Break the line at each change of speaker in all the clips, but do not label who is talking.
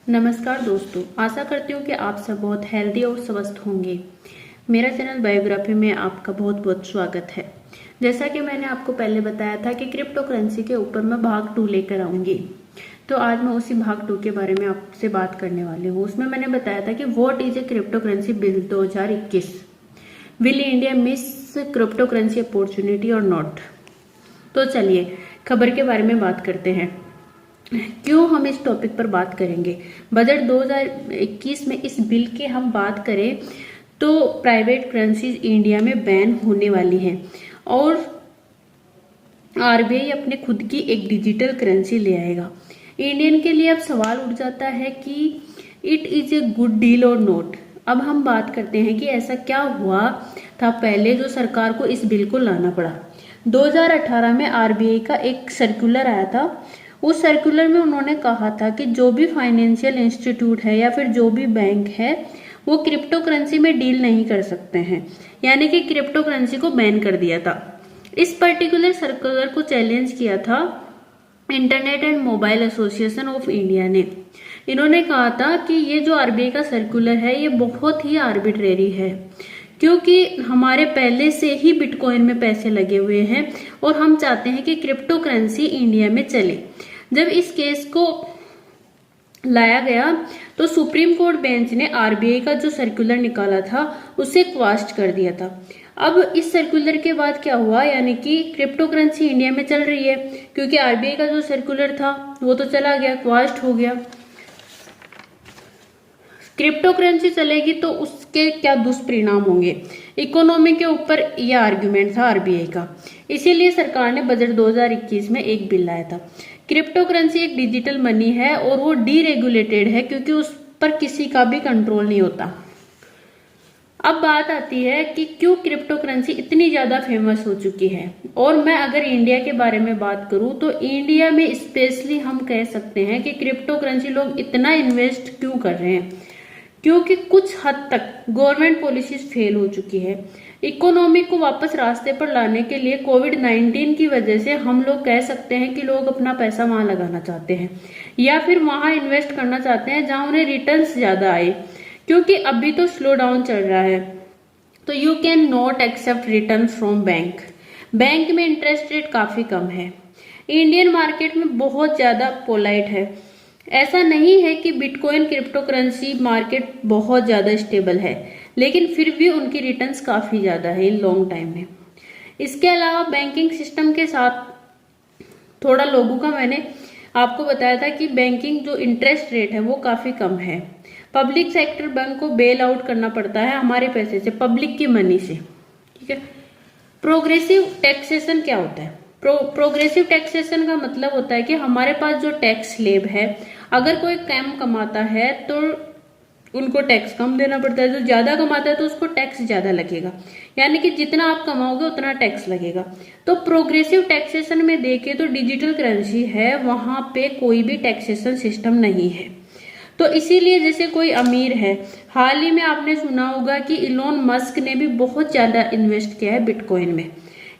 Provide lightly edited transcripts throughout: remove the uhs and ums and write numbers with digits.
नमस्कार दोस्तों, आशा करती हूँ कि आप सब बहुत हेल्दी और स्वस्थ होंगे। मेरा चैनल बायोग्राफी में आपका बहुत बहुत स्वागत है। जैसा कि मैंने आपको पहले बताया था कि क्रिप्टो करेंसी के ऊपर मैं भाग 2 लेकर आऊंगी, तो आज मैं उसी भाग 2 के बारे में आपसे बात करने वाली हूँ। उसमें मैंने बताया था कि what is a crypto currency bill 2021, will India miss crypto currency opportunity और नॉट। तो चलिए खबर के बारे में बात करते हैं। क्यों हम इस टॉपिक पर बात करेंगे? बजट 2021 में इस बिल की हम बात करें तो प्राइवेट करेंसीज इंडिया में बैन होने वाली हैं और आरबीआई अपने खुद की एक डिजिटल करेंसी ले आएगा। इंडियन के लिए अब सवाल उठ जाता है कि it is a good deal और नॉट। अब हम बात करते हैं कि ऐसा क्या हुआ था पहले जो सरकार को इस बिल को लाना पड़ा। 2018 में आरबीआई का एक सर्कुलर आया था। उस सर्कुलर में उन्होंने कहा था कि जो भी फाइनेंशियल इंस्टीट्यूट है या फिर जो भी बैंक है वो क्रिप्टो करेंसी में डील नहीं कर सकते हैं, यानी कि क्रिप्टो करेंसी को बैन कर दिया था। इस पर्टिकुलर सर्कुलर को चैलेंज किया था internet and mobile association of India ने। इन्होंने कहा था कि ये जो आरबीआई का सर्कुलर है ये बहुत ही आर्बिट्रेरी है, क्योंकि हमारे पहले से ही बिटकॉइन में पैसे लगे हुए हैं और हम चाहते हैं कि क्रिप्टो करेंसी इंडिया में चले। जब इस केस को लाया गया तो सुप्रीम कोर्ट बेंच ने आरबीआई का जो सर्कुलर निकाला था उसे क्वास्ट कर दिया था। अब इस सर्कुलर के बाद क्या हुआ, यानी कि क्रिप्टो करेंसी इंडिया में चल रही है, क्योंकि आरबीआई का जो सर्कुलर था वो तो चला गया, क्वास्ट हो गया। क्रिप्टो करेंसी चलेगी तो उसके क्या दुष्परिणाम होंगे इकोनॉमी के ऊपर, यह आर्गुमेंट था आरबीआई का। इसीलिए सरकार ने बजट 2021 में एक बिल लाया था। क्रिप्टो करेंसी एक डिजिटल मनी है और वो डीरेगुलेटेड है, क्योंकि उस पर किसी का भी कंट्रोल नहीं होता। अब बात आती है कि क्यों क्रिप्टो करेंसी इतनी ज्यादा फेमस हो चुकी है। और मैं अगर इंडिया के बारे में बात करूं तो इंडिया में स्पेशली हम कह सकते हैं कि क्रिप्टो करेंसी लोग इतना इन्वेस्ट क्यों कर रहे हैं, क्योंकि कुछ हद तक गवर्नमेंट पॉलिसीज फेल हो चुकी है। इकोनॉमी को वापस रास्ते पर लाने के लिए कोविड-19 की वजह से हम लोग कह सकते हैं कि लोग अपना पैसा वहां लगाना चाहते हैं या फिर वहां इन्वेस्ट करना चाहते हैं जहां उन्हें रिटर्न्स ज्यादा आए, क्योंकि अभी तो स्लो डाउन चल रहा है। तो you can not accept return from bank. Bank में इंटरेस्ट रेट काफी कम है। इंडियन मार्केट में बहुत ज्यादा पोलाइट है। ऐसा नहीं है कि बिटकॉइन क्रिप्टो करेंसी मार्केट बहुत ज्यादा स्टेबल है, लेकिन फिर भी उनकी रिटर्न्स काफी ज्यादा है इन लॉन्ग टाइम में। इसके अलावा बैंकिंग सिस्टम के साथ थोड़ा लोगों का मैंने आपको बताया था कि बैंकिंग जो इंटरेस्ट रेट है वो काफी कम है। पब्लिक सेक्टर बैंक को बेल आउट करना पड़ता है हमारे पैसे से, पब्लिक की मनी से। ठीक है। प्रोग्रेसिव टैक्सेशन क्या होता है? प्रोग्रेसिव टैक्सेशन का मतलब होता है कि हमारे पास जो टैक्स स्लेब है, अगर कोई कम कमाता है तो उनको टैक्स कम देना पड़ता है, जो ज्यादा कमाता है तो उसको टैक्स ज्यादा लगेगा, यानी कि जितना आप कमाओगे उतना टैक्स लगेगा। तो प्रोग्रेसिव टैक्सेशन में देखें तो डिजिटल करेंसी है, वहां पे कोई भी टैक्सेशन सिस्टम नहीं है। तो इसीलिए जैसे कोई अमीर है, हाल ही में आपने सुना होगा कि इलोन मस्क ने भी बहुत ज्यादा इन्वेस्ट किया है बिटकॉइन में।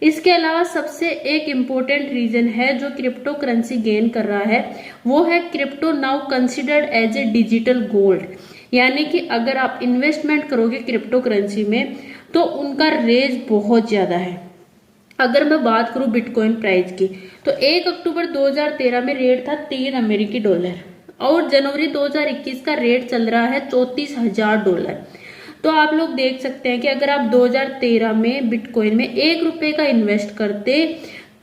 इसके अलावा सबसे एक इम्पोर्टेंट रीजन है जो क्रिप्टो करेंसी गेन कर रहा है, वो है crypto now considered as a digital gold, यानी कि अगर आप इन्वेस्टमेंट करोगे क्रिप्टो करेंसी में तो उनका रेंज बहुत ज्यादा है। अगर मैं बात करूं बिटकॉइन प्राइस की तो 1 अक्टूबर 2013 में रेट था $3 और जनवरी 2021 का रेट चल रहा है $34,000। तो आप लोग देख सकते हैं कि अगर आप 2013 में बिटकॉइन में ₹1 का इन्वेस्ट करते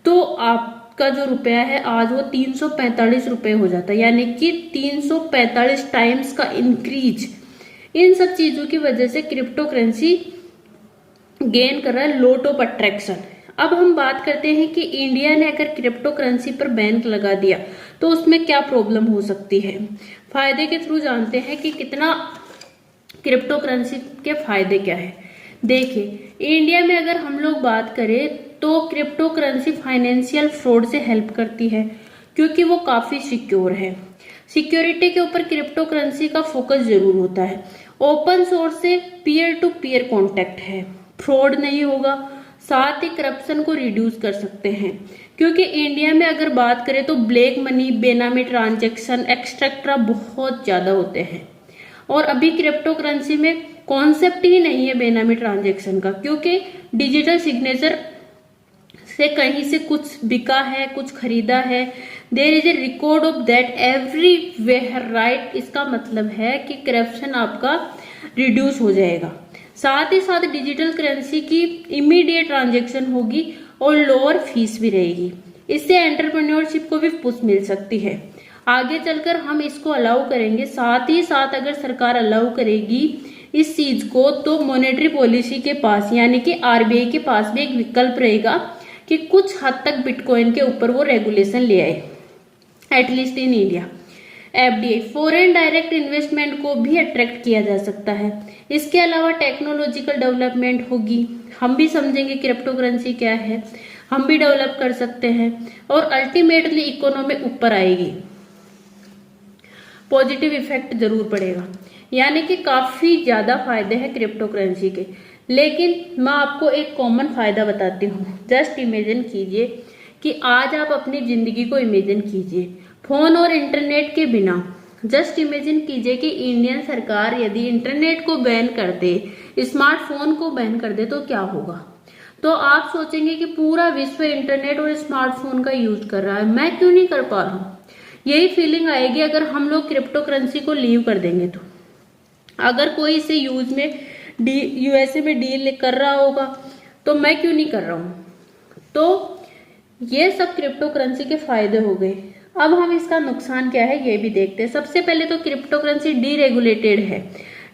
तो आपका जो रुपया है आज वो ₹345 हो जाता है, यानी कि 345 टाइम्स का इंक्रीज। इन सब चीजों की वजह से क्रिप्टो करेंसी गेन कर रहा है, लॉट ऑफ अट्रैक्शन। अब हम बात करते हैं कि इंडिया ने अगर क्रिप्टो करेंसी पर बैन लगा दिया तो उसमें क्या प्रॉब्लम हो सकती है। फायदे के थ्रू जानते हैं कि कितना क्रिप्टो करेंसी के फायदे क्या है। देखिए, इंडिया में अगर हम लोग बात करें तो क्रिप्टो करेंसी फाइनेंशियल फ्रॉड से हेल्प करती है, क्योंकि वो काफी सिक्योर है। सिक्योरिटी के ऊपर क्रिप्टो करेंसी का फोकस जरूर होता है। ओपन सोर्स से पीयर टू पीयर कॉन्टेक्ट है, फ्रॉड नहीं होगा, साथ ही करप्शन को रिड्यूस कर सकते हैं। क्योंकि इंडिया में अगर बात करें तो ब्लैक मनी, बेनामी ट्रांजैक्शन एक्सेट्रा बहुत ज्यादा होते हैं। और अभी क्रिप्टो करेंसी में कॉन्सेप्ट ही नहीं है बेनामी ट्रांजैक्शन का, क्योंकि डिजिटल सिग्नेचर से कहीं से कुछ बिका है, कुछ खरीदा है, there is a record of that everywhere, right. इसका मतलब है कि करप्शन आपका रिड्यूस हो जाएगा। साथ ही साथ डिजिटल करेंसी की इमीडिएट ट्रांजैक्शन होगी और लोअर फीस भी रहेगी। इससे एंटरप्रेन्योरशिप को भी पुश मिल सकती है। आगे चलकर हम इसको अलाउ करेंगे। साथ ही साथ अगर सरकार अलाउ करेगी इस चीज को, तो मॉनेटरी पॉलिसी के पास यानी कि आरबीआई के पास भी एक विकल्प रहेगा कि कुछ हद तक बिटकॉइन के ऊपर वो रेगुलेशन ले आए, at least in India. FDI, foreign direct investment को भी अट्रैक्ट किया जा सकता है। इसके अलावा टेक्नोलॉजिकल डेवलपमेंट होगी, हम भी समझेंगे क्रिप्टो करेंसी क्या है, हम भी डेवलप कर सकते हैं और अल्टीमेटली इकोनॉमी ऊपर आएगी, पॉजिटिव इफेक्ट जरूर पड़ेगा। यानी कि काफी ज्यादा फायदे हैं क्रिप्टो करेंसी के। लेकिन मैं आपको एक कॉमन फायदा बताती हूँ। जस्ट इमेजिन कीजिए कि आज आप अपनी जिंदगी को इमेजिन कीजिए फोन और इंटरनेट के बिना। जस्ट इमेजिन कीजिए कि इंडियन सरकार यदि इंटरनेट को बैन कर दे, स्मार्टफोन को बैन कर दे, तो क्या होगा। तो आप सोचेंगे कि पूरा विश्व इंटरनेट और स्मार्टफोन का यूज कर रहा है, मैं क्यों नहीं कर पा रहा हूँ। यही फीलिंग आएगी अगर हम लोग क्रिप्टो करेंसी को लीव कर देंगे तो। अगर कोई इसे यूज में यूएसए में डील कर रहा होगा तो मैं क्यों नहीं कर रहा हूं। तो ये सब क्रिप्टो करेंसी के फायदे हो गए। अब हम इसका नुकसान क्या है ये भी देखते हैं। सबसे पहले तो क्रिप्टो करेंसी डीरेगुलेटेड है,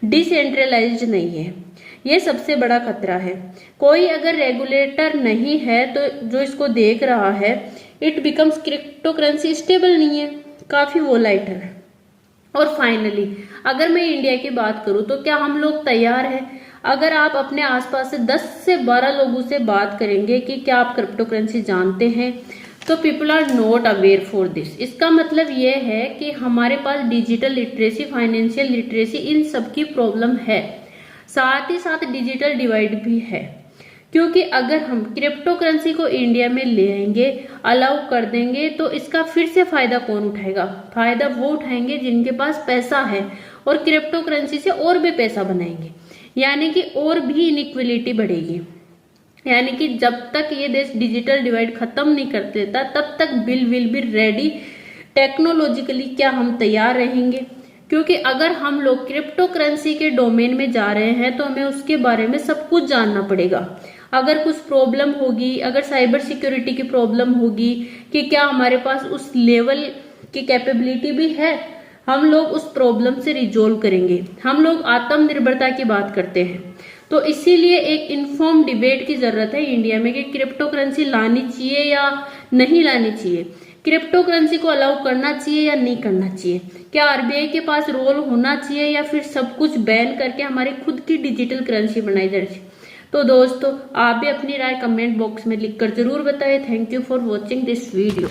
डिसेंट्रलाइज्ड नहीं है, ये सबसे बड़ा खतरा है। कोई अगर रेगुलेटर नहीं है तो जो इसको देख रहा है, it becomes crypto currency stable नहीं है, काफी वोलाइटल है। और फाइनली अगर मैं इंडिया की बात करूं तो क्या हम लोग तैयार हैं। अगर आप अपने आसपास से 10 से 12 लोगों से बात करेंगे कि क्या आप क्रिप्टो करेंसी जानते हैं, तो people are not aware for this. इसका मतलब ये है कि हमारे पास डिजिटल लिटरेसी, फाइनेंशियल लिटरेसी, इन सब की प्रॉब्लम है। साथ ही साथ डिजिटल डिवाइड भी है, क्योंकि अगर हम क्रिप्टो करेंसी को इंडिया में ले आएंगे, अलाउ कर देंगे, तो इसका फिर से फायदा कौन उठाएगा। फायदा वो उठाएंगे जिनके पास पैसा है और क्रिप्टो करेंसी से और भी पैसा बनाएंगे, यानी कि और भी इनइक्वलिटी बढ़ेगी। यानी कि जब तक ये देश डिजिटल डिवाइड खत्म नहीं कर देता तब तक bill will be ready. Technologically क्या हम तैयार रहेंगे, क्योंकि अगर हम लोग क्रिप्टो करेंसी के डोमेन में जा रहे हैं तो हमें उसके बारे में सब कुछ जानना पड़ेगा। अगर कुछ प्रॉब्लम होगी, अगर साइबर सिक्योरिटी की प्रॉब्लम होगी कि क्या हमारे पास उस लेवल की कैपेबिलिटी भी है, हम लोग उस प्रॉब्लम से रिजोल्व करेंगे। हम लोग आत्मनिर्भरता की बात करते हैं, तो इसीलिए एक इन्फॉर्म डिबेट की जरूरत है इंडिया में कि क्रिप्टो करेंसी लानी चाहिए या नहीं लानी चाहिए, क्रिप्टो करेंसी को अलाउ करना चाहिए या नहीं करना चाहिए, क्या आरबीआई के पास रोल होना चाहिए या फिर सब कुछ बैन करके हमारी खुद की डिजिटल करेंसी बनाई जानी चाहिए। तो दोस्तों, आप भी अपनी राय कमेंट बॉक्स में लिखकर जरूर बताएं। Thank you for watching this video.